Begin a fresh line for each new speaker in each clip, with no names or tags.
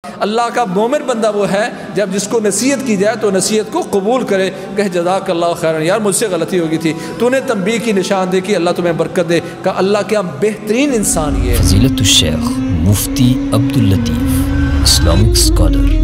اللہ کا مومن بندہ وہ ہے جب جس کو نصیحت کی جائے تو نصیحت کو قبول کرے، کہ جزاک اللہ خیرا، یار مجھ سے غلطی ہو گئی تھی، تو نے تنبیہ کی نشان دے کہ اللہ تمہیں برکت دے، کہ اللہ کیا بہترین انسان یہ ہے۔
فضیلت الشیخ مفتی عبداللطیف، اسلامک اسکالر۔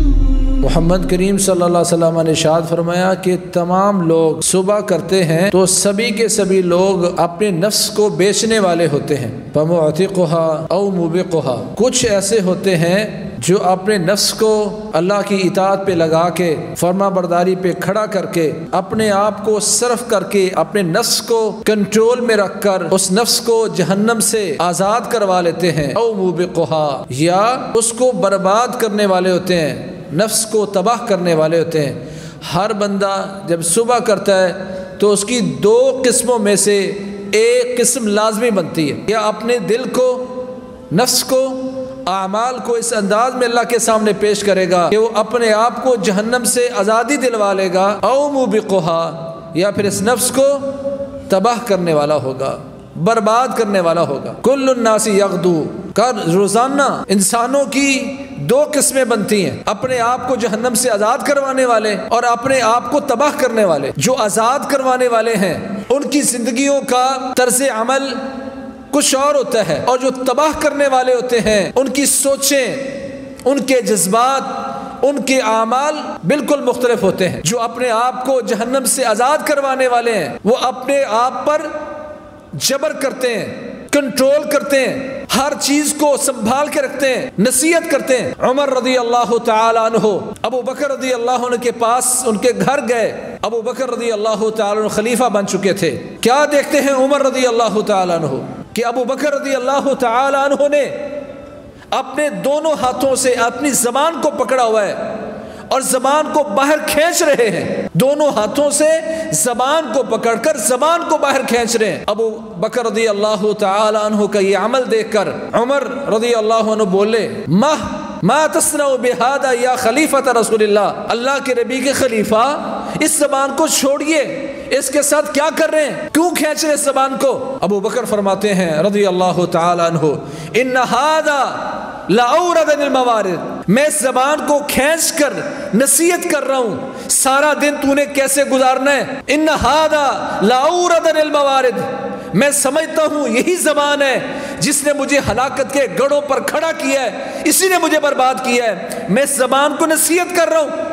محمد کریم صلی اللہ علیہ وسلم نے ارشاد فرمایا کہ تمام لوگ صبح کرتے ہیں تو سبھی کے سبھی لوگ اپنے نفس کو بیچنے والے ہوتے ہیں، فمعتقها او موبقها۔ کچھ ایسے ہوتے ہیں جو اپنے نفس کو اللہ کی اطاعت پہ لگا کے، فرما برداری پہ کھڑا کر کے، اپنے آپ کو صرف کر کے، اپنے نفس کو کنٹرول میں رکھ کر اس نفس کو جہنم سے آزاد کروا لیتے ہیں، او موبقها، یا اس کو برباد کرنے والے ہوتے ہیں، نفس کو تباہ کرنے والے ہوتے ہیں۔ ہر بندہ جب صبح کرتا ہے تو اس کی دو قسموں میں سے ایک قسم لازمی بنتی ہے، یا اپنے دل کو، نفس کو، اعمال کو اس انداز میں اللہ کے سامنے پیش کرے گا کہ وہ اپنے آپ کو جہنم سے آزادی دلوا لے گا، او موبقها، یا پھر اس نفس کو تباہ کرنے والا ہوگا، برباد کرنے والا ہوگا۔ کل الناس یغدو، روزانہ انسانوں کی دو قسمیں بنتی ہیں، اپنے آپ کو جہنم سے آزاد کروانے والے اور اپنے آپ کو تباہ کرنے والے۔ جو آزاد کروانے والے ہیں ان کی زندگیوں کا طرز عمل کچھ اور ہوتا ہے، اور جو تباہ کرنے والے ہوتے ہیں ان کی سوچیں، ان کے جذبات، ان کے اعمال بالکل مختلف ہوتے ہیں۔ جو اپنے آپ کو جہنم سے آزاد کروانے والے ہیں وہ اپنے آپ پر جبر کرتے ہیں، کنٹرول کرتے ہیں، ہر چیز کو سنبھال کے رکھتے ہیں، نصیحت کرتے ہیں۔ عمر رضی اللہ تعالی عنہ ابو بکر رضی اللہ عنہ کے پاس ان کے گھر گئے، ابو بکر رضی اللہ تعالی عنہ خلیفہ بن چکے تھے۔ کیا دیکھتے ہیں عمر رضی اللہ تعالی عنہ کہ ابو بکر رضی اللہ تعالی عنہ نے اپنے دونوں ہاتھوں سے اپنی زبان کو پکڑا ہوا ہے اور زبان کو باہر کھینچ رہے ہیں، دونوں ہاتھوں سے زبان کو پکڑ کر زبان کو باہر کھینچ رہے ہیں۔ ابو بکر رضی اللہ تعالی عنہ کا یہ عمل دیکھ کر عمر رضی اللہ عنہ بولے، ما تصنع بہذا یا خلیفۃ رسول اللہ، اللہ کے نبی کے خلیفہ اس زبان کو چھوڑیے، اس کے ساتھ کیا کر رہے ہیں، کیوں کھینچ رہے اس زبان کو؟ ابو بکر فرماتے ہیں رضی اللہ تعالی عنہ، ان ھذا لأورد الموارد، میں اس زبان کو کھینچ کر نصیحت کر رہا ہوں، سارا دن تو نے کیسے گزارنا ہے۔ ان ھذا لأورد الموارد، میں سمجھتا ہوں یہی زبان ہے جس نے مجھے ہلاکت کے گڑھوں پر کھڑا کیا ہے، اسی نے مجھے برباد کیا ہے۔ میں اس زبان کو نصیحت کر رہا ہوں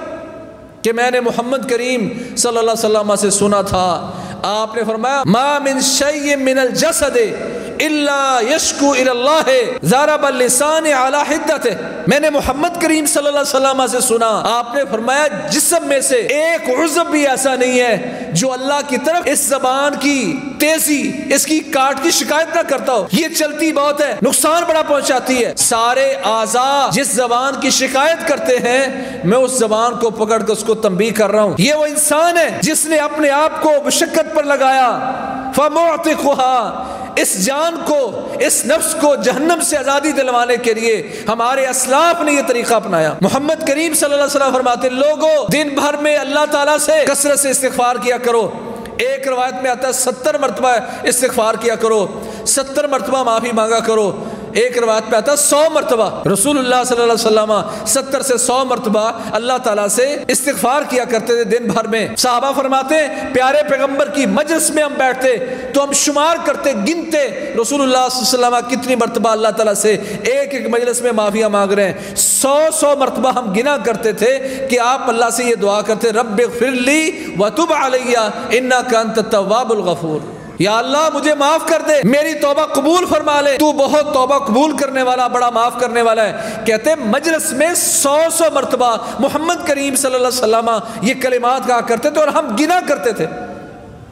کہ میں نے محمد کریم صلی اللہ علیہ وسلم سے سنا تھا، آپ نے فرمایا ما من شیء من الجسد الا یشکو الی اللہ ضرب اللسان علی حدتہ، میں نے محمد کریم صلی اللہ علیہ وسلم سے سنا، آپ نے فرمایا جسم میں سے ایک عضو بھی ایسا نہیں ہے جو اللہ کی طرف اس زبان کی تیزی، اس کی کاٹ کی شکایت نہ کرتا ہو، یہ چلتی بہت ہے، نقصان بڑا پہنچاتی ہے۔ سارے اعضاء جس زبان کی شکایت کرتے ہیں میں اس زبان کو پکڑ کر اس کو تنبیہ کر رہا ہوں۔ یہ وہ انسان ہے جس نے اپنے آپ کو مشقت پر لگایا، فمعتقها، اس جان کو، اس نفس کو جہنم سے آزادی دلوانے کے لیے ہمارے اسلاف نے یہ طریقہ اپنایا۔ محمد کریم صلی اللہ علیہ وسلم فرماتے لوگوں دن بھر میں اللہ تعالیٰ سے کثرت سے استغفار کیا کرو، ایک روایت میں آتا ہے 70 مرتبہ استغفار کیا کرو، 70 مرتبہ معافی مانگا کرو، ایک روایت پہ آتا ہے 100 مرتبہ، رسول اللہ صلی اللہ علیہ وسلم 70 سے 100 مرتبہ اللہ تعالیٰ سے استغفار کیا کرتے تھے دن بھر میں۔ صحابہ فرماتے ہیں پیارے پیغمبر کی مجلس میں ہم بیٹھتے تو ہم شمار کرتے، گنتے رسول اللہ صلی اللہ علیہ وسلم کتنی مرتبہ اللہ تعالیٰ سے ایک ایک مجلس میں معافیاں مانگ رہے ہیں، 100 مرتبہ ہم گنا کرتے تھے کہ آپ اللہ سے یہ دعا کرتے رب اغفر لی وتب علی انک انت التواب الغفور، یا اللہ مجھے معاف کر دے، میری توبہ قبول فرما لے، تو بہت توبہ قبول کرنے والا، بڑا معاف کرنے والا ہے۔ کہتے ہیں مجلس میں 100 مرتبہ محمد کریم صلی اللہ علیہ وسلم یہ کلمات کہا کرتے تھے اور ہم گنا کرتے تھے۔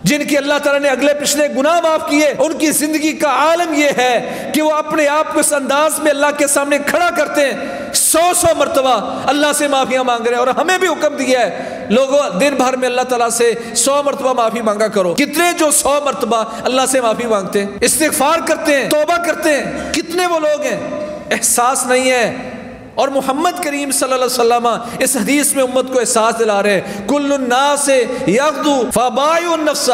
جن کی اللہ تعالیٰ نے اگلے پچھلے گناہ معاف کیے ان کی زندگی کا عالم یہ ہے کہ وہ اپنے آپ کو اس انداز میں اللہ کے سامنے کھڑا کرتے ہیں، 100 مرتبہ اللہ سے معافیاں مانگ رہے ہیں، اور ہمیں بھی حکم دیا ہے لوگوں دن بھر میں اللہ تعالیٰ سے 100 مرتبہ معافی مانگا کرو۔ کتنے جو 100 مرتبہ اللہ سے معافی مانگتے ہیں، استغفار کرتے ہیں، توبہ کرتے ہیں، کتنے وہ لوگ ہیں احساس نہیں ہے اور محمد کریم صلی اللہ علیہ وسلم اس حدیث میں امت کو احساس دلا رہے ہیں کل الناس یغدو فبائع النفس،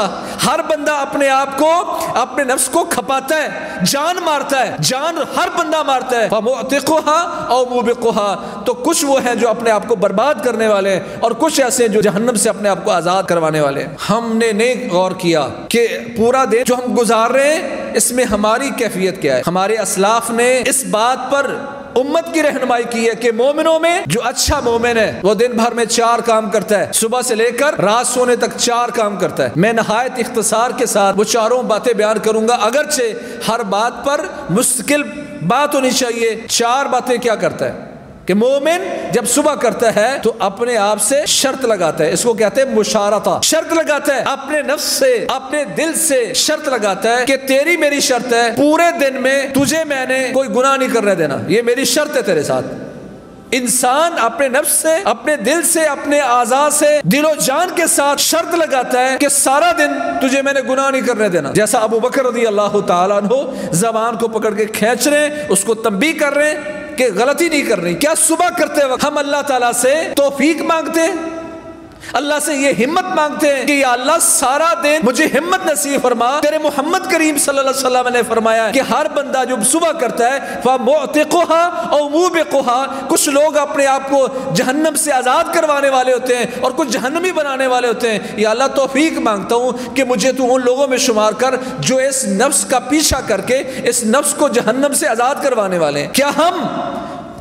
ہر بندہ اپنے آپ کو اپنے نفس کو کھپاتا ہے، جان مارتا ہے، جان ہر بندہ مارتا ہے، فمعتقها او موبقها، تو کچھ وہ ہیں جو اپنے آپ کو برباد کرنے والے ہیں اور کچھ ایسے ہیں جو جہنم سے اپنے آپ کو آزاد کروانے والے ہیں۔ ہم نے نہیں غور کیا کہ پورا دن جو ہم گزار رہے ہیں اس میں ہماری کیفیت کیا ہے۔ ہمارے اسلاف نے اس بات پر امت کی رہنمائی کی ہے کہ مومنوں میں جو اچھا مومن ہے وہ دن بھر میں 4 کام کرتا ہے، صبح سے لے کر رات سونے تک 4 کام کرتا ہے۔ میں نہایت اختصار کے ساتھ وہ 4 باتیں بیان کروں گا، اگرچہ ہر بات پر مستقل بات ہونی چاہیے۔ 4 باتیں کیا کرتا ہے کہ مومن جب صبح کرتا ہے تو اپنے آپ سے شرط لگاتا ہے، اس کو کہتے ہیں مشارطہ، شرط لگاتا ہے اپنے نفس سے، اپنے دل سے شرط لگاتا ہے کہ تیری میری شرط ہے پورے دن میں تجھے میں نے کوئی گناہ نہیں کرنے دینا، یہ میری شرط ہے تیرے ساتھ۔ انسان اپنے نفس سے، اپنے دل سے، اپنے اعضاء سے، دل و جان کے ساتھ شرط لگاتا ہے کہ سارا دن تجھے میں نے گناہ نہیں کرنے دینا۔ جیسا ابو بکر رضی اللہ تعالیٰ عنہ زبان کو پکڑ کے کھینچ رہے ہیں، اس کو تنبیہ کر رہے ہیں کہ غلطی نہیں کرنی۔ کیا صبح کرتے وقت ہم اللہ تعالیٰ سے توفیق مانگتے ہیں، اللہ سے یہ ہمت مانگتے ہیں کہ یا اللہ سارا دن مجھے ہمت نصیب فرما؟ تیرے محمد کریم صلی اللہ علیہ وسلم نے فرمایا کہ ہر بندہ جو صبح کرتا ہے فَمُعْتِقُهَا أَوْ مُوبِقُهَا، کچھ لوگ اپنے آپ کو جہنم سے آزاد کروانے والے ہوتے ہیں اور کچھ جہنمی بنانے والے ہوتے ہیں۔ یا اللہ توفیق مانگتا ہوں کہ مجھے تو ان لوگوں میں شمار کر جو اس نفس کا پیچھا کر کے اس نفس کو جہنم سے آزاد کروانے والے ہیں۔ کیا ہم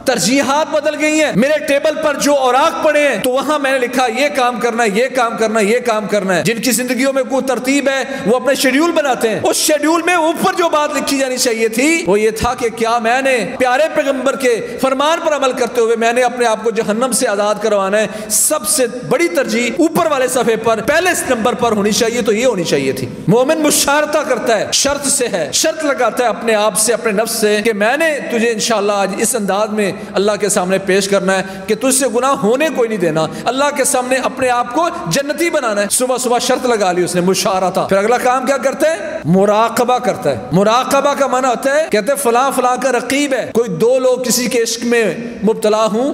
ترجیحات بدل گئی ہیں؟ میرے ٹیبل پر جو اوراق پڑے ہیں تو وہاں میں نے لکھا یہ کام کرنا ہے، یہ کام کرنا ہے، یہ کام کرنا ہے۔ جن کی زندگیوں میں کوئی ترتیب ہے وہ اپنے شیڈیول بناتے ہیں، اس شیڈیول میں اوپر جو بات لکھی جانی چاہیے تھی وہ یہ تھا کہ کیا میں نے پیارے پیغمبر کے فرمان پر عمل کرتے ہوئے میں نے اپنے آپ کو جہنم سے آزاد کروانا ہے۔ سب سے بڑی ترجیح اوپر والے صفحے پر پہلے نمبر پر ہونی چاہیے، تو یہ ہونی چاہیے تھی۔ مومن مشارطہ کرتا ہے، شرط سے ہے، شرط لگاتا ہے اپنے آپ سے، اپنے نفس سے کہ میں نے تجھے انشاءاللہ آج اس انداز میں اللہ کے سامنے پیش کرنا ہے کہ تجھ سے گناہ ہونے کوئی نہیں دینا، اللہ کے سامنے اپنے آپ کو جنتی بنانا ہے۔ صبح صبح شرط لگا لی اس نے، مشارطہ۔ پھر اگلا کام کیا کرتا ہے؟ مراقبہ کرتا ہے۔ مراقبہ کا معنی ہوتا ہے، کہتے ہیں فلاں فلاں کا رقیب ہے۔ کوئی 2 لوگ کسی کے عشق میں مبتلا ہوں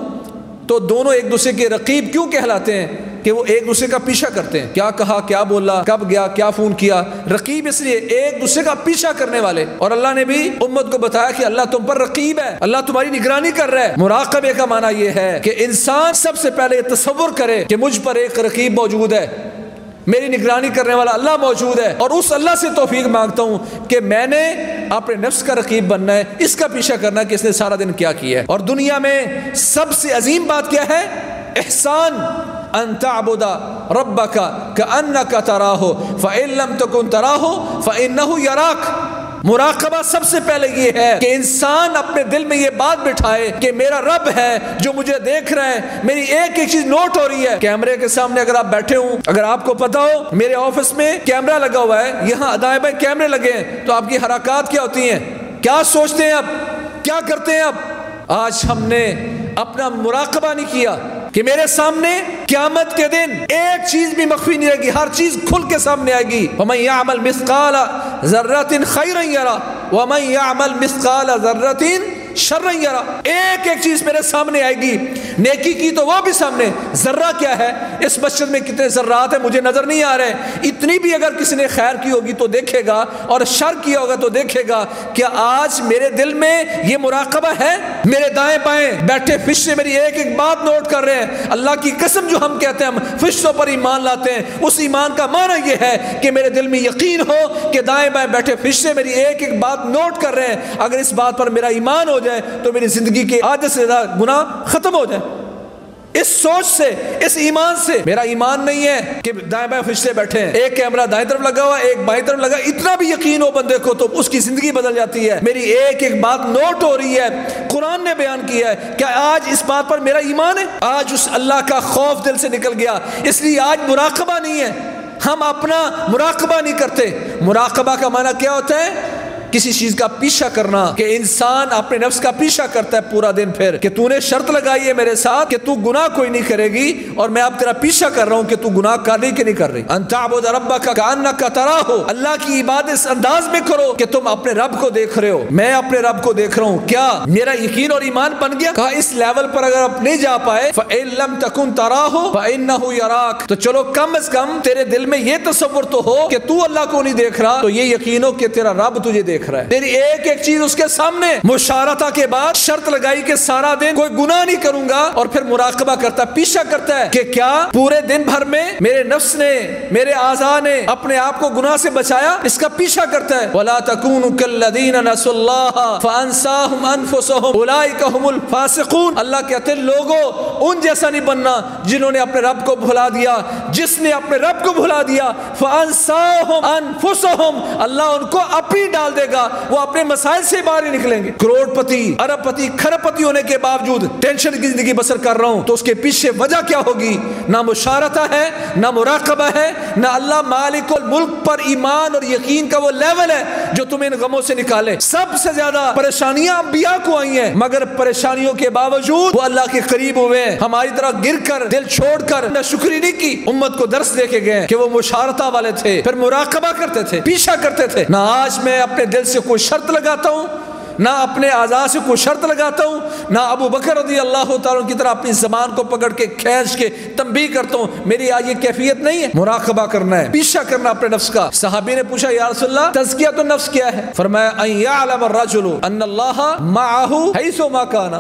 تو دونوں ایک دوسرے کے رقیب کیوں کہلاتے ہیں؟ کہ وہ ایک دوسرے کا پیچھا کرتے ہیں، کیا کہا، کیا بولا، کب گیا، کیا فون کیا۔ رقیب اس لیے ایک دوسرے کا پیچھا کرنے والے، اور اللہ نے بھی امت کو بتایا کہ اللہ تم پر رقیب ہے، اللہ تمہاری نگرانی کر رہا ہے۔ مراقبے کا معنی یہ ہے کہ انسان سب سے پہلے یہ تصور کرے کہ مجھ پر ایک رقیب موجود ہے، میری نگرانی کرنے والا اللہ موجود ہے، اور اس اللہ سے توفیق مانگتا ہوں کہ میں نے اپنے نفس کا رقیب بننا ہے، اس کا پیچھا کرنا ہے کہ اس نے سارا دن کیا کیا ہے۔ اور دنیا میں سب سے عظیم بات کیا ہے؟ احسان، ان تعبد ربک کأنک تراہ فإن لم تکن تراہ فإنہ یراک۔ مراقبہ سب سے پہلے یہ ہے کہ انسان اپنے دل میں یہ بات بٹھائے کہ میرا رب ہے جو مجھے دیکھ رہا ہے، میری ایک ایک چیز نوٹ ہو رہی ہے۔ کیمرے کے سامنے اگر آپ بیٹھے ہوں، اگر آپ کو پتا ہو میرے آفس میں کیمرہ لگا ہوا ہے، یہاں دائیں بائیں کیمرے لگے ہیں، تو آپ کی حرکات کیا ہوتی ہیں، کیا سوچتے ہیں، اب کیا کرتے ہیں؟ اب آج ہم نے اپنا مراقبہ نہیں کیا کہ میرے سامنے قیامت کے دن ایک چیز بھی مخفی نہیں رہے گی، ہر چیز کھل کے سامنے آئے گی۔ وَمَن يَعْمَلْ مِثْقَالَ ذَرَّةٍ خَيْرًا يَرَهُ وَمَن يَعْمَلْ مِثْقَالَ ذَرَّةٍ شَرًّا يَرَهُ۔ ایک ایک چیز میرے سامنے آئے گی، نیکی کی تو وہ بھی سامنے۔ ذرہ کیا ہے؟ اس مسجد میں کتنے ذرات ہیں مجھے نظر نہیں آ رہے، اتنی بھی اگر کسی نے خیر کی ہوگی تو دیکھے گا، اور شر کیا ہوگا تو دیکھے گا۔ کیا آج میرے دل میں یہ مراقبہ ہے؟ میرے دائیں بائیں بیٹھے فرشتے میری ایک ایک بات نوٹ کر رہے ہیں۔ اللہ کی قسم جو ہم کہتے ہیں ہم فرشتوں پر ایمان لاتے ہیں، اس ایمان کا معنی یہ ہے کہ میرے دل میں یقین ہو کہ دائیں بائیں بیٹھے فرشتے میری ایک ایک بات نوٹ کر رہے ہیں۔ اگر اس بات پر میرا ایمان ہو جائے تو میری زندگی کے آدھے سے زیادہ گناہ ختم ہو جائے۔ اس سوچ سے، اس ایمان سے، میرا ایمان نہیں ہے کہ دائیں بائیں فرشتے بیٹھے ہیں، ایک کیمرہ دائیں طرف لگا ہوا، ایک بائیں طرف لگا، اتنا بھی یقین ہو بندے کو تو اس کی زندگی بدل جاتی ہے۔ میری ایک ایک بات نوٹ ہو رہی ہے، قرآن نے بیان کیا ہے۔ کیا آج اس بات پر میرا ایمان ہے؟ آج اس اللہ کا خوف دل سے نکل گیا، اس لیے آج مراقبہ نہیں ہے، ہم اپنا مراقبہ نہیں کرتے۔ مراقبہ کا معنی کیا ہوتا ہے؟ کسی چیز کا پیچھا کرنا کہ انسان اپنے نفس کا پیچھا کرتا ہے پورا دن، پھر کہ تو نے شرط لگائی ہے میرے ساتھ کہ تو گناہ کوئی نہیں کرے گی اور میں اب تیرا پیچھا کر رہا ہوں کہ تو گناہ کر رہی کہ نہیں کر رہی۔ ان تعبد ربک کأنک تراہ، اللہ کی عبادت اس انداز میں کرو کہ تم اپنے رب کو دیکھ رہے ہو، میں اپنے رب کو دیکھ رہا ہوں۔ کیا میرا یقین اور ایمان بن گیا؟ کہا اس لیول پر اگر آپ نہیں جا پائے فإن لم تکن تراہ فإنہ یراک، تو چلو کم از کم تیرے دل میں یہ تصور تو ہو کہ تو اللہ کو نہیں دیکھ رہا، تو یہ یقین ہو کہ تیرا رب تجھے دیکھ رہا ہے، تیری ایک ایک چیز اس کے سامنے۔ مشارطہ کے بعد شرط لگائی کہ سارا دن کوئی گناہ نہیں کروں گا، اور پھر مراقبہ کرتا ہے، پیچھا کرتا ہے کہ کیا پورے دن بھر میں میرے نفس نے، میرے اعضاء نے اپنے آپ کو گناہ سے بچایا، اس کا پیچھا کرتا ہے۔ وَلَا تَكُونُوا كَالَّذِينَ نَسُوا اللَّهَ فَأَنسَاهُمْ أَنفُسَهُمْ أُولَٰئِكَ هُمُ الْفَاسِقُونَ، اللہ کہتے ہیں لوگوں ان جیسا نہیں بننا جنہوں نے اپنے رب کو بھلا دیا، جس نے اپنے رب کو بھلا دیا فَأَنسَاهُمْ أَنفُسَهُمْ، اللہ ان کو اپنی ڈال دے گا، وہ اپنے مسائل سے باہر ہی نکلیں گے۔ کروڑ پتی، ارب پتی، کھرب پتی ہونے کے باوجود ٹینشن کی زندگی بسر کر رہا ہوں، تو اس کے پیچھے وجہ کیا ہوگی؟ نہ مشارطہ ہے، نہ مراقبہ ہے، نہ اللہ مالک الملک پر ایمان اور یقین کا وہ لیول ہے جو تمہیں ان غموں سے نکالے۔ سب سے زیادہ پریشانیاں انبیاء کو آئی ہیں، مگر پریشانیوں کے باوجود وہ اللہ کے قریب ہوئے ہیں، ہماری طرح گر کر دل چھوڑ کر نہ شکری نہیں کی۔ امت کو درس دے کے گئے کہ وہ مشارطہ والے تھے، پھر مراقبہ کرتے تھے، پیچھا کرتے تھے۔ نہ آج میں اپنے دل سے کوئی شرط لگاتا ہوں، نہ اپنے اعضاء سے کوئی شرط لگاتا ہوں، نہ ابو بکر رضی اللہ تعالیٰ کی طرح اپنی زبان کو پکڑ کے کھینچ کے تنبیہ کرتا ہوں، میری آج یہ کیفیت نہیں ہے۔ مراقبہ کرنا ہے، پیچھا کرنا اپنے نفس کا۔ صحابی نے پوچھا یا رسول اللہ تزکیۃ النفس کیا ہے؟ فرمایا ان یعلم الرجل ان اللہ معہ حیث ما کان،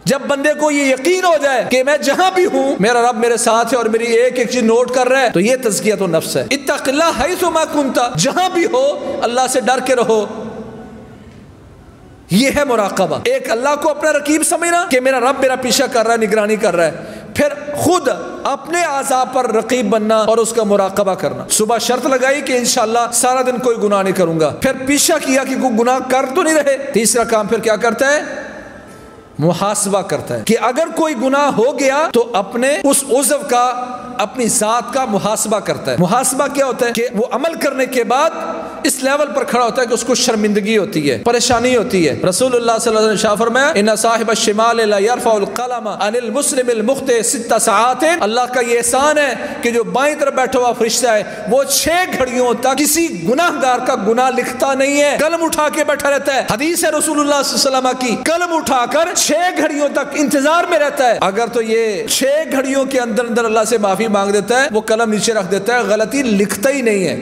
جب بندے کو یہ یقین ہو جائے کہ میں جہاں بھی ہوں میرا رب میرے ساتھ ہے اور میری ایک ایک چیز نوٹ کر رہا ہے، تو یہ تزکیۃ النفس ہے۔ اتق اللہ حیث ما کنت، جہاں بھی ہو اللہ سے ڈر کے رہو، یہ ہے مراقبہ۔ ایک اللہ کو اپنا رقیب سمجھنا کہ میرا رب میرا پیچھا کر رہا ہے، نگرانی کر رہا ہے، پھر خود اپنے اعضاء پر رقیب بننا اور اس کا مراقبہ کرنا۔ صبح شرط لگائی کہ انشاءاللہ سارا دن کوئی گناہ نہیں کروں گا، پھر پیچھا کیا کہ کوئی گناہ کر تو نہیں رہے۔ تیسرا کام پھر کیا کرتا ہے؟ محاسبہ کرتا ہے کہ اگر کوئی گناہ ہو گیا تو اپنے اس عضو کا، اپنی ذات کا محاسبہ کرتا ہے۔ محاسبہ کیا ہوتا ہے کہ وہ عمل کرنے کے بعد اس لیول پر کھڑا ہوتا ہے کہ اس کو شرمندگی ہوتی ہے، پریشانی ہوتی ہے۔ رسول اللہ صلی اللہ علیہ وسلم نے فرمایا ان صاحب الشمال لا يرفع القلم عن المسلم المخطئ 6 ساعات، اللہ کا یہ احسان ہے کہ جو بائیں طرف بیٹھا ہوا فرشتہ ہے وہ 6 گھڑیوں تک کسی گناہ گار کا گناہ لکھتا نہیں ہے، قلم اٹھا کے بیٹھا رہتا ہے۔ حدیث ہے رسول اللہ صلی اللہ علیہ وسلم کی، قلم اٹھا کر 6 گھڑیوں تک انتظار میں رہتا ہے۔ اگر تو یہ 6 گھڑیوں کے اندر اللہ سے معافی مانگ دیتا ہے، وہ قلم نیچے رکھ دیتا ہے، غلطی لکھتا ہی نہیں ہے۔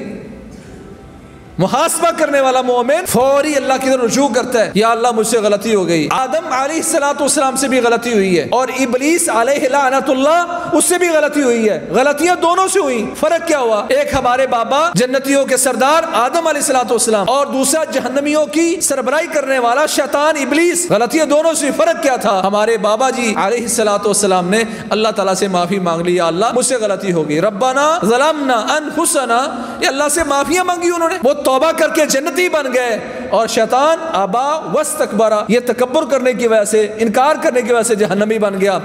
محاسبہ کرنے والا مومن فوری اللہ کی طرف رجوع کرتا ہے، یا اللہ مجھ سے غلطی ہو گئی۔ آدم علیہ السلام سے بھی غلطی ہوئی ہے، اور ابلیس علیہ لعنت اللہ اس سے بھی غلطی ہوئی ہے، غلطیاں دونوں سے ہوئی۔ فرق کیا ہوا؟ ایک ہمارے بابا جنتیوں کے سردار آدم علیہ السلام، اور دوسرا جہنمیوں کی سربراہی کرنے والا شیطان ابلیس، غلطیاں دونوں سے۔ فرق کیا تھا؟ ہمارے بابا جی علیہ السلام نے اللہ تعالیٰ سے معافی مانگ لی، یا اللہ مجھ سے غلطی ہو گئی، ربنا ظلمنا انفسنا، یہ اللہ سے معافیاں مانگی انہوں نے، وہ توبہ کر کے جنتی بن گئے۔ اور شیطان ابا واستکبر، یہ تکبر کرنے کی وجہ سے، انکار کرنے کی وجہ سے جہنمی بن گیا۔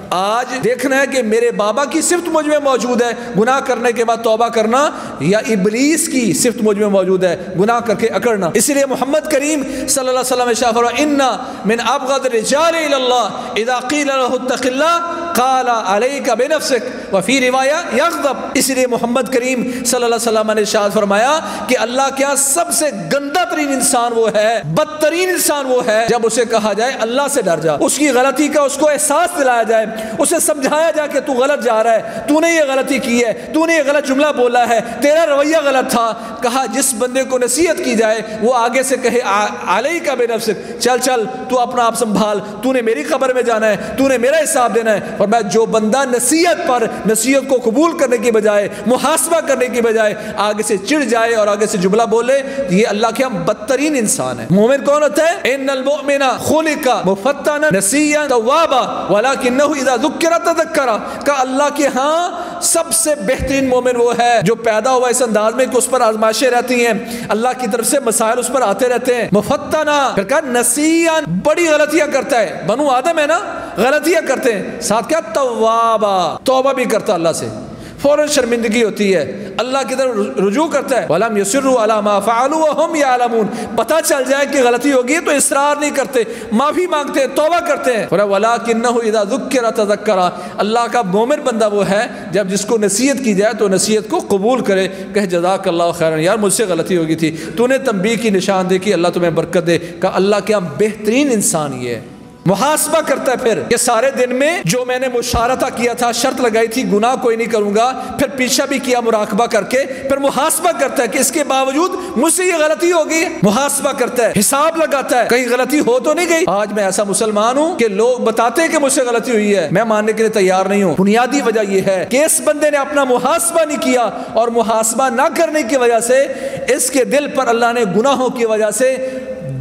آج دیکھنا ہے کہ میرے بابا کی صفت مجھ میں موجود ہے، گناہ کرنے کے بعد توبہ کرنا، یا ابلیس کی صفت مجھ میں موجود ہے، گناہ کر کے اکڑنا۔ اس لیے محمد کریم صلی اللہ علیہ وسلم نے ارشاد فرمایا ان من ابغض الرجال الى الله اذا قيل له اتق الله قال عليك بنفسك وفي روایہ یغضب۔ اس لیے محمد کریم صلی اللہ علیہ وسلم نے ارشاد فرمایا کہ اللہ کیا سب سے گندا ترین انسان وہ ہے، بدترین انسان وہ ہے جب اسے کہا جائے اللہ سے ڈر جا، اس کی غلطی کا اس کو احساس دلایا جائے، اسے سمجھایا جائے کہ تو غلط جا رہا ہے، تو نے یہ غلطی کی ہے، تو نے یہ غلط جملہ بولا ہے، تیرا رویہ غلط تھا۔ کہا جس بندے کو نصیحت کی جائے وہ آگے سے کہے علیک بنفسک، چل چل تو اپنا آپ سنبھال، تو نے میری قبر میں جانا ہے، تو نے میرا حساب دینا ہے۔ اور میں جو بندہ نصیحت پر، نصیحت کو قبول کرنے کی بجائے، محاسبہ کرنے کی بجائے آگے سے چڑ جائے اور آگے سے جملہ بولے، یہ اللہ کے ہم بدترین انسان ہے۔ مومن کون ہوتا ہے؟ ان المؤمن خلق مفتنا نسیا توابا ولکنہ اذا ذکر تذکر، کہ اللہ کے ہاں سب سے بہترین مومن وہ ہے جو پیدا ہوا اس انداز میں کہ اس پر آزمائشیں رہتی ہیں، اللہ کی طرف سے مسائل اس پر آتے رہتے ہیں۔ مفتنا، پھر کہا نسیا، بڑی غلطیاں کرتا ہے، بنو آدم ہے نا، غلطیاں کرتے ہیں، ساتھ کیا توابا، توبہ بھی کرتا اللہ سے۔ فوراً شرمندگی ہوتی ہے، اللہ کی طرف رجوع کرتا ہے. وَلَمْ يُصِرُّوا عَلَى مَا فَعَلُوا وَهُمْ يَعْلَمُونَ. پتہ چل جائے کہ غلطی ہوگی تو اصرار نہیں کرتے، معافی مانگتے ہیں، توبہ کرتے ہیں. وَلَكِنَّهُ إِذَا ذُكِّرَ تَذَكَّرَ. اللہ کا مومن بندہ وہ ہے جب جس کو نصیحت کی جائے تو نصیحت کو قبول کرے، کہ جزاک اللہ خیرا، یار مجھ سے غلطی ہوگی تھی، تو نے تنبیہ کی نشاندہی، اللہ تمہیں برکت دے. کہ اللہ کیا بہترین انسان یہ ہے. محاسبہ کرتا ہے پھر کہ سارے دن میں جو میں نے مشارطہ کیا تھا، شرط لگائی تھی گناہ کوئی نہیں کروں گا، پھر پیچھا بھی کیا مراقبہ کر کے، پھر محاسبہ کرتا ہے کہ اس کے باوجود مجھ سے یہ غلطی ہو گئی. محاسبہ کرتا ہے، حساب لگاتا ہے کہیں غلطی ہو تو نہیں گئی. آج میں ایسا مسلمان ہوں کہ لوگ بتاتے ہیں کہ مجھ سے غلطی ہوئی ہے، میں ماننے کے لیے تیار نہیں ہوں. بنیادی وجہ یہ ہے کہ اس بندے نے اپنا محاسبہ نہیں کیا، اور محاسبہ نہ کرنے کی وجہ سے اس کے دل پر اللہ نے گناہوں کی وجہ سے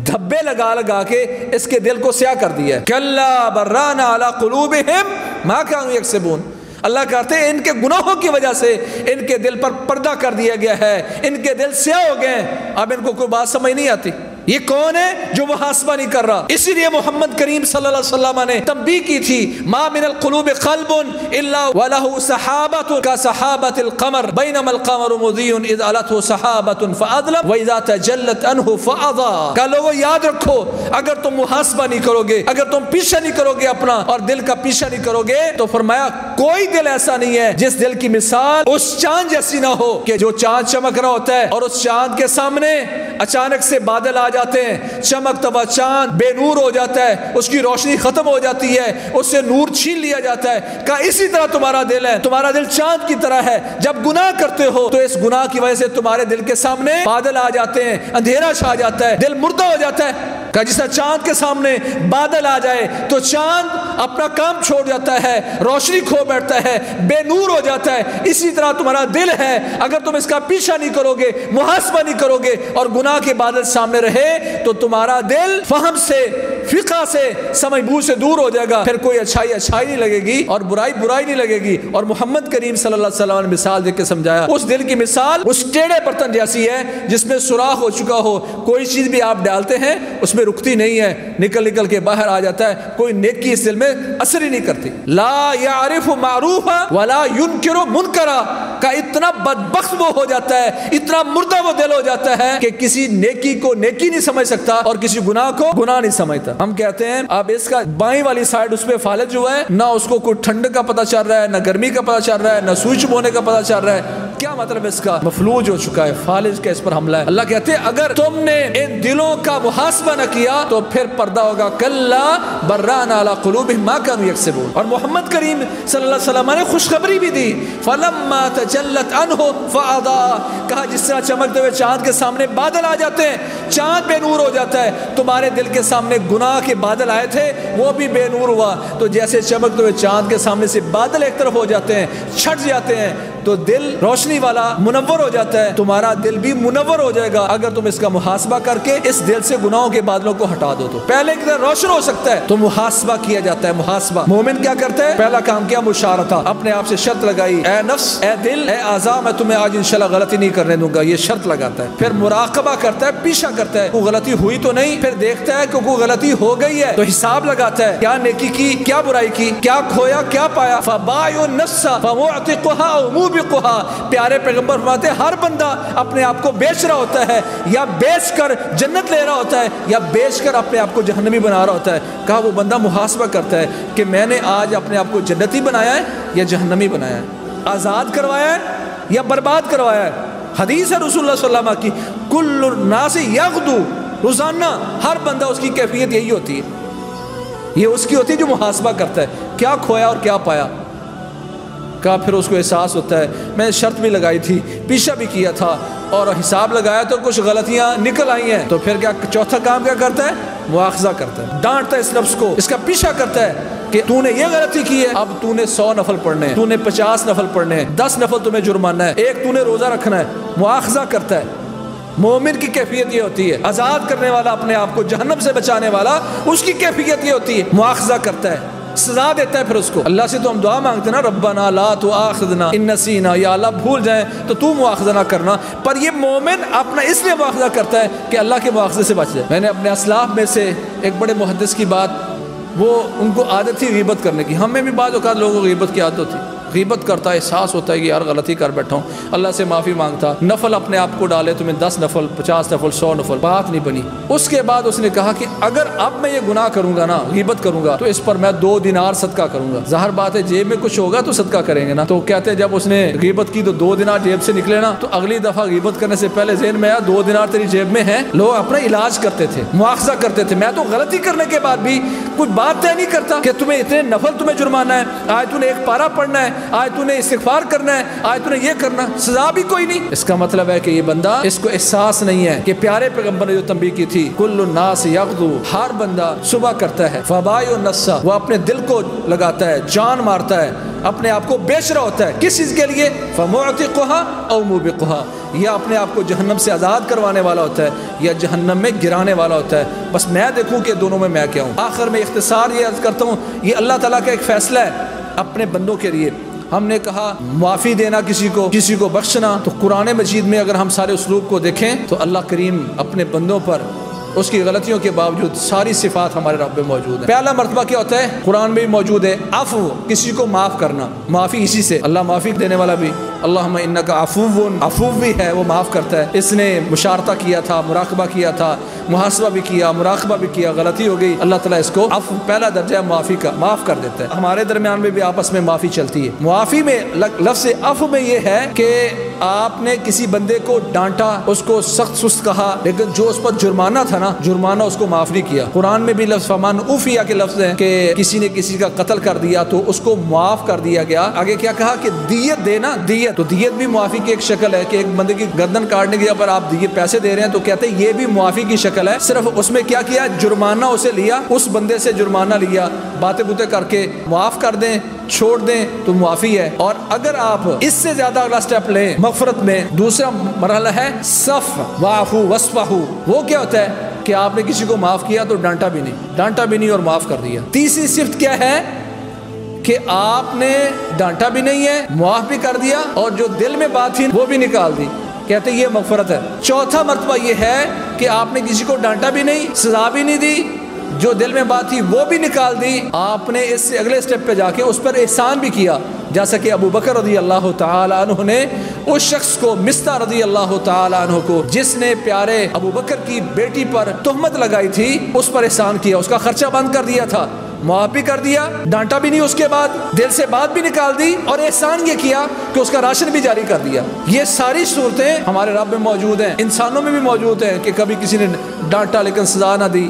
دھبے لگا لگا کے اس کے دل کو سیاہ کر دیا ہے. کلا بران علی قلوبہم ما کانوا یکسبون. اللہ کہتے ہیں ان کے گناہوں کی وجہ سے ان کے دل پر پردہ کر دیا گیا ہے، ان کے دل سیاہ ہو گئے. اب ان کو کوئی بات سمجھ نہیں آتی. یہ کون ہے جو محاسبہ نہیں کر رہا؟ اسی لیے محمد کریم صلی اللہ علیہ وسلم نے تنبیہ کی تھی، ما من القلوب قلب الا وله سحابة كسحابة القمر بينما القمر مضيء اذ علته سحابة فاظلم واذا تجلت عنه فاضاء. کہ لوگوں یاد رکھو، اگر تم محاسبہ نہیں کرو گے، اگر تم پیچھا نہیں کرو گے اپنا اور دل کا پیچھا نہیں کرو گے، تو فرمایا کوئی دل ایسا نہیں ہے جس دل کی مثال اس چاند جیسی نہ ہو کہ جو چاند چمک رہا ہوتا ہے اور اس چاند کے سامنے اچانک سے بادل آ جاتے ہیں، چمکتا ہوا چاند بے نور ہو جاتا ہے، اس کی روشنی ختم ہو جاتی ہے، اس سے نور چھین لیا جاتا ہے. کہ اسی طرح تمہارا دل ہے، تمہارا دل چاند کی طرح ہے. جب گناہ کرتے ہو تو اس گناہ کی وجہ سے تمہارے دل کے سامنے بادل آ جاتے ہیں، اندھیرا چھا جاتا ہے، دل مردہ ہو جاتا ہے. کہ جس طرح چاند کے سامنے بادل آ جائے تو چاند اپنا کام چھوڑ جاتا ہے، روشنی کھو بیٹھتا ہے، بے نور ہو جاتا ہے. اسی طرح تمہارا دل ہے، اگر تم اس کا پیچھا نہیں کرو گے، محاسبہ نہیں کرو گے اور گناہ کے بادل سامنے رہے تو تمہارا دل فہم سے، فقہ سے، سمجھ بوجھ سے دور ہو جائے گا. پھر کوئی اچھائی اچھائی نہیں لگے گی اور برائی برائی نہیں لگے گی. اور محمد کریم صلی اللہ علیہ وسلم نے مثال دے کے سمجھایا، اس دل کی مثال اس ٹیڑھے برتن جیسی ہے جس میں سوراخ ہو چکا ہو، کوئی چیز بھی آپ ڈالتے ہیں اس میں رکتی نہیں ہے، نکل نکل کے باہر آ جاتا ہے، کوئی نیکی اس دل میں اثر ہی نہیں کرتی. لا یعرف معروفا ولا ینکر منکرا. کا اتنا بدبخت وہ ہو جاتا ہے، اتنا مردہ وہ دل ہو جاتا ہے کہ کسی نیکی کو نیکی نہیں سمجھ سکتا اور کسی گناہ کو گناہ نہیں سمجھتا. ہم کہتے ہیں اب اس کا بائیں والی سائڈ اس پہ فالج ہوا ہے، نہ اس کو کوئی ٹھنڈ کا پتہ چل رہا ہے، نہ گرمی کا پتہ چل رہا ہے، نہ سوئچ بونے کا پتہ چل رہا ہے. کیا مطلب اس کا؟ مفلوج ہو چکا ہے، فالج کا اس پر حملہ ہے. اللہ کہتے ہیں اگر تم نے ان دلوں کا محاسبہ نہ کیا تو پھر پردہ ہوگا. کلا بران علی قلوبہم ما کانوا یکسبون. اور محمد کریم صلی اللہ علیہ وسلم نے خوشخبری بھی دی، فلما تجلت عنہ فاضاء. کہا جس طرح چمکتے ہوئے چاند کے سامنے بادل آ جاتے ہیں، چاند بے نور ہو جاتا ہے، تمہارے دل کے سامنے گناہ کے بادل آئے تھے وہ بھی بے نور ہوا. تو جیسے چمکتے ہوئے چاند کے سامنے سے بادل ایک طرف ہو جاتے ہیں، چھٹ جاتے ہیں، تو دل روشنی والا منور ہو جاتا ہے. تمہارا دل بھی منور ہو جائے گا اگر تم اس کا محاسبہ کر کے اس دل سے گناہوں کے بادلوں کو ہٹا دو. تو پہلے کی طرح روشن ہو سکتا ہے تو محاسبہ کیا جاتا ہے. محاسبہ مومن کیا کرتا ہے؟ پہلا کام کیا؟ مشارطہ. اپنے آپ سے شرط لگائی، اے نفس، اے دل، اے اعضاء، میں تمہیں آج انشاءاللہ غلطی نہیں کرنے دوں گا. یہ شرط لگاتا ہے. پھر مراقبہ کرتا ہے، پیچھا کرتا ہے، کوئی غلطی ہوئی تو نہیں. پھر دیکھتا ہے کہ کوئی غلطی ہو گئی ہے تو حساب لگاتا ہے، کیا نیکی کی، کیا برائی کی، کیا کھویا، کیا پایا. فبائع النفس فمعتقها او موبقها. پیارے پیغمبر فرماتے ہیں ہر بندہ اپنے آپ کو بیچ رہا ہوتا ہے، یا بیچ کر جنت لے رہا ہوتا ہے یا بیچ کر اپنے آپ کو جہنمی بنا رہا ہوتا ہے. کہا وہ بندہ محاسبہ کرتا ہے کہ میں نے آج اپنے آپ کو جنتی بنایا ہے یا جہنمی بنایا ہے، آزاد کروایا ہے یا برباد کروایا ہے. حدیث ہے رسول اللہ صلی اللہ علیہ وسلم کی، کل الناس یغدو. روزانہ ہر بندہ اس کی کیفیت یہی ہوتی ہے، یہ اس کی ہوتی ہے جو محاسبہ کرتا ہے، کیا کھویا اور کیا پایا. کہا پھر اس کو احساس ہوتا ہے میں نے شرط بھی لگائی تھی، پیچھا بھی کیا تھا اور حساب لگایا تو کچھ غلطیاں نکل آئی ہیں. تو پھر کیا چوتھا کام کیا کرتا ہے؟ مواخذہ کرتا ہے، ڈانٹتا ہے اس نفس کو، اس کا پیچھا کرتا ہے کہ تو نے یہ غلطی کی ہے، اب تو نے 100 نفل پڑھنے ہیں، تو نے 50 نفل پڑھنے ہیں، 10 نفل تمہیں جرمانہ ہے، ایک تو نے روزہ رکھنا ہے. مواخذہ کرتا ہے. مومن کی کیفیت یہ ہوتی ہے، آزاد کرنے والا اپنے آپ کو جہنم سے بچانے والا، اس کی کیفیت یہ ہوتی ہے مواخذہ کرتا ہے، سزا دیتا ہے. پھر اس کو اللہ سے تو ہم دعا مانگتے نا، ربنا لا تؤاخذنا ان نسینا، یا اللہ بھول جائیں تو تو مواخذہ نہ کرنا. پر یہ مومن اپنا اس لیے مواخذہ کرتا ہے کہ اللہ کے مواخذے سے بچ جائے. میں نے اپنے اسلاف میں سے ایک بڑے محدث کی بات، وہ ان کو عادت تھی غیبت کرنے کی. ہم میں بھی بعض اوقات لوگوں کو غیبت کی عادت ہوتی. غیبت کرتا احساس ہوتا ہے کہ یار غلطی کر بیٹھا ہوں, اللہ سے معافی مانگتا, نفل اپنے آپ کو ڈالے تو میں 10 نفل 50 نفل 100 نفل, بات نہیں بنی. اس کے بعد اس نے کہا کہ اگر اب میں یہ گناہ کروں گا نا, غیبت کروں گا, تو اس پر میں 2 دینار صدقہ کروں گا. ظاہر بات ہے جیب میں کچھ ہوگا تو صدقہ کریں گے نا. تو کہتے ہیں جب اس نے غیبت کی تو 2 دینار جیب سے نکلے نا, تو اگلی دفعہ غیبت کرنے سے پہلے ذہن میں آیا 2 دینار تیری جیب میں ہیں. لوگ اپنا علاج کرتے تھے, مواخذہ کرتے تھے. میں تو غلطی کرنے کے بعد بھی کوئی بات طے نہیں کرتا کہ تمہیں اتنے نفل تمہیں جرمانہ ہے, آج تو نے 1 پارہ پڑھنا ہے, آج تو نے استغفار کرنا ہے, آج تو نے یہ کرنا, سزا بھی کوئی نہیں. اس کا مطلب ہے کہ یہ بندہ, اس کو احساس نہیں ہے کہ پیارے پیغمبر نے جو تنبیہ کی تھی, کل الناس یغدو, ہر بندہ صبح کرتا ہے, فبائع النفس, وہ اپنے دل کو لگاتا ہے, جان مارتا ہے, اپنے آپ کو بیچ رہا ہوتا ہے. کس چیز کے لیے؟ فمعتقها او موبقها, یا اپنے آپ کو جہنم سے آزاد کروانے والا ہوتا ہے یا جہنم میں گرانے والا ہوتا ہے. بس میں دیکھوں کہ دونوں میں کیا ہوں. آخر میں اختصار یہ عرض کرتا ہوں, یہ اللہ تعالیٰ کا ایک فیصلہ ہے اپنے بندوں کے لیے. ہم نے کہا معافی دینا کسی کو بخشنا, تو قرآن مجید میں اگر ہم سارے اسلوب کو دیکھیں تو اللہ کریم اپنے بندوں پر اس کی غلطیوں کے باوجود ساری صفات ہمارے رب میں موجود ہیں. پہلا مرتبہ کیا ہوتا ہے, قرآن میں بھی موجود ہے, عفو, کسی کو معاف کرنا. معافی اسی سے, اللہ معافی دینے والا بھی, اللہم انک عفو, عفو بھی ہے, وہ معاف کرتا ہے. اس نے مشارطہ کیا تھا, مراقبہ کیا تھا, محاسبہ بھی کیا, مراقبہ بھی کیا, غلطی ہو گئی, اللہ تعالیٰ اس کو عفو, پہلا درجہ ہے معافی کا, معاف کر دیتا ہے. ہمارے درمیان میں بھی آپس میں معافی چلتی ہے. معافی میں لفظ عفو میں یہ ہے کہ آپ نے کسی بندے کو ڈانٹا, اس کو سخت سست کہا, لیکن جو اس پر جرمانہ تھا نا, جرمانہ اس کو معاف نہیں کیا. قرآن میں بھی لفظ فمن عفی کے لفظ ہیں کہ کسی نے کسی کا قتل کر دیا تو اس کو معاف کر دیا گیا. آگے کیا کہا کہ دیت دینا, دیت, تو دیت بھی معافی کی ایک شکل ہے کہ ایک بندے کی گردن کاٹنے کے پر آپ دیت پیسے دے رہے ہیں تو کہتے ہیں یہ بھی معافی کی شکل ہے. صرف اس میں کیا کیا, جرمانہ اسے لیا, اس بندے سے جرمانہ لیا, باتیں بوتے کر کے معاف کر دیں, چھوڑ دیں تو معافی ہے. اور اگر آپ اس سے زیادہ اگلا سٹیپ لیں مغفرت میں, دوسرا مرحلہ ہے صف واعفو واصفحوا. وہ کیا ہوتا ہے کہ آپ نے کسی کو معاف کیا تو ڈانٹا بھی نہیں اور معاف کر دیا. تیسری صفت کیا ہے کہ آپ نے ڈانٹا بھی نہیں ہے, معاف بھی کر دیا, اور جو دل میں بات تھی وہ بھی نکال دی, کہتے یہ مغفرت ہے. چوتھا مرتبہ یہ ہے کہ آپ نے کسی کو ڈانٹا بھی نہیں, سزا بھی نہیں دی, جو دل میں بات تھی وہ بھی نکال دی, آپ نے اس سے اگلے سٹیپ پہ جا کے اس پر احسان بھی کیا. جیسا کہ ابو بکر رضی اللہ تعالی عنہ نے اس شخص کو, مستہ رضی اللہ تعالی عنہ کو, جس نے پیارے ابو بکر کی بیٹی پر تہمت لگائی تھی, اس پر احسان کیا, اس کا خرچہ بند کر دیا تھا, معاف بھی کر دیا, ڈانٹا بھی نہیں, اس کے بعد دل سے بات بھی نکال دی, اور احسان یہ کیا کہ اس کا راشن بھی جاری کر دیا. یہ ساری صورتیں ہمارے رب میں موجود ہیں, انسانوں میں بھی موجود ہیں کہ کبھی کسی نے ڈانٹا لیکن سزا نہ دی,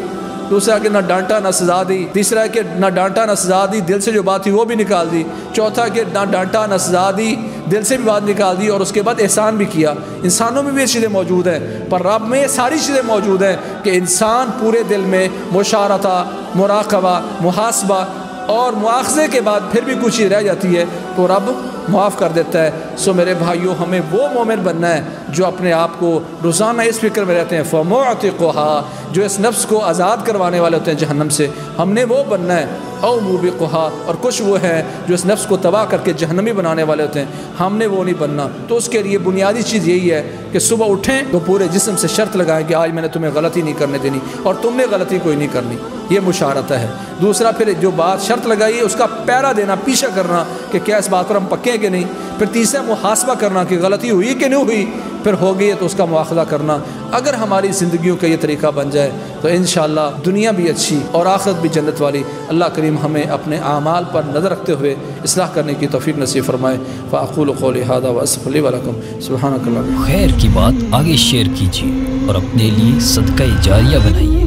دوسرا کہ نہ ڈانٹا نہ سزا دی, تیسرا کہ نہ ڈانٹا نہ سزا دی, دل سے جو بات تھی وہ بھی نکال دی, چوتھا کہ نہ ڈانٹا نہ سزا دی, دل سے بھی بات نکال دی, اور اس کے بعد احسان بھی کیا. انسانوں میں بھی یہ چیزیں موجود ہیں, پر رب میں یہ ساری چیزیں موجود ہیں کہ انسان پورے دل میں مشارطہ, مراقبہ, محاسبہ اور مواخذے کے بعد پھر بھی کچھ چیز رہ جاتی ہے تو رب معاف کر دیتا ہے. سو میرے بھائیوں, ہمیں وہ مومن بننا ہے جو اپنے آپ کو روزانہ اس فکر میں رہتے ہیں فمعتقها, جو اس نفس کو آزاد کروانے والے ہوتے ہیں جہنم سے, ہم نے وہ بننا ہے. او موبقها, اور کچھ وہ ہیں جو اس نفس کو تباہ کر کے جہنمی بنانے والے ہوتے ہیں, ہم نے وہ نہیں بننا. تو اس کے لیے بنیادی چیز یہی ہے کہ صبح اٹھیں تو پورے جسم سے شرط لگائیں کہ آج میں نے تمہیں غلطی نہیں کرنے دینی, اور تم نے غلطی کوئی نہیں کرنی, یہ مشارطہ ہے. دوسرا پھر جو بات شرط لگائی ہے اس کا پیرا دینا, پیچھا کرنا کہ کیا اس بات پر ہم پکے ہیں کہ نہیں. پھر تیسرا محاسبہ کرنا کہ غلطی ہوئی کہ نہیں ہوئی, پھر ہو گئی ہے تو اس کا مواخذہ کرنا. اگر ہماری زندگیوں کا یہ طریقہ بن جائے تو انشاءاللہ دنیا بھی اچھی اور آخرت بھی جنت والی. اللہ کریم ہمیں اپنے اعمال پر نظر رکھتے ہوئے اصلاح کرنے کی توفیق نصیب فرمائے. فاقول قولی ھذا واستغفر لی ولکم. سبحانک اللہم.
خیر کی بات آگے شیئر کیجیے اور اپنے لیے صدقہ جاریہ بنائیے.